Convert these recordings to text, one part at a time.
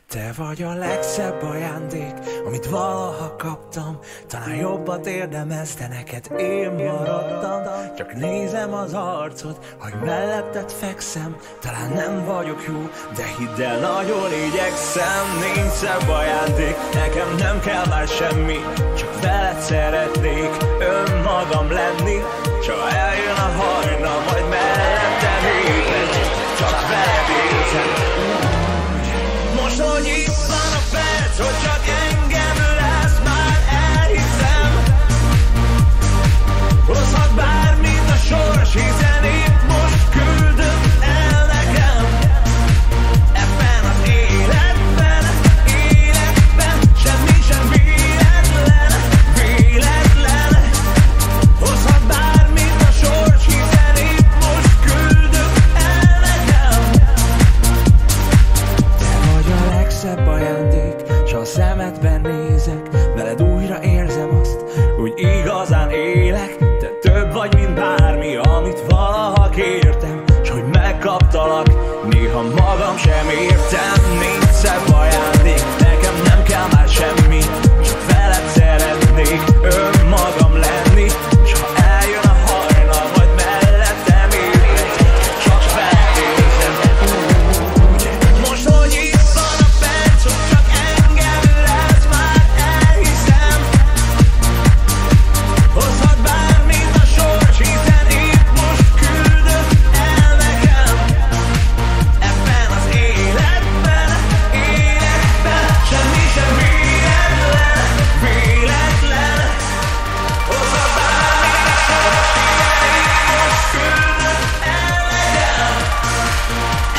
Te vagy a legszebb ajándék, amit valaha kaptam. Talán jobbat érdemelsz, de neked én maradtam. Csak nézem az arcod, hogy melletted fekszem. Talán nem vagyok jó, de hidd el, nagyon igyekszem. Nincs szebb ajándék, nekem nem kell már semmi. Csak veled szeretnék önmagam lenni. Csak eljön a hajnal, majd mellettem éped. Csak veled érzem. Most, hogy itt van a perc, hogy csak engem lesz, már elhiszem. Hozhat bármit a sors, hiszen itt most küldöm el nekem. Ebben az életben, semmi sem véletlen, véletlen. Hozhat bármit a sors, hiszen itt most küldöm el nekem. Szebb ajándék, s a szemedben nézek, veled újra érzem azt, hogy igazán élek. Te több vagy, mint bármi, amit valaha kértem, s hogy megkaptalak, néha magam sem értem. Nincs szebb ajándék, nekem nem kell már semmi, csak veled szeretnék önmagam lenni. S ha eljön a hajnal, majd mellettem éped, csak veled érzem. Most, hogy itt van a perc, hogy csak engem lesz, már elhiszem. Hozhat bármit a sors, hiszen itt most küldöm el nekem. Ebben az életben, semmi sem véletlen, véletlen. Hozhat bármit a sors, hiszen itt most küldöm el nekem.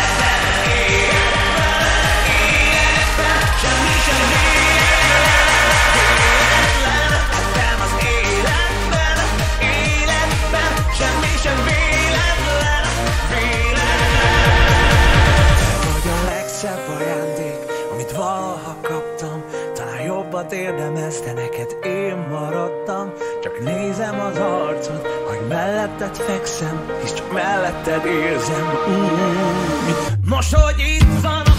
Ebben az életben, semmi sem véletlen, ebben az életben, semmi sem véletlen, véletlen. Te vagy a legszebb ajándék, amit valaha kaptam. Talán jobbat érdemelsz, de neked én maradtam. Csak nézem az arcod, hogy melletted fekszem, hisz csak melletted érzem. Most, hogy itt van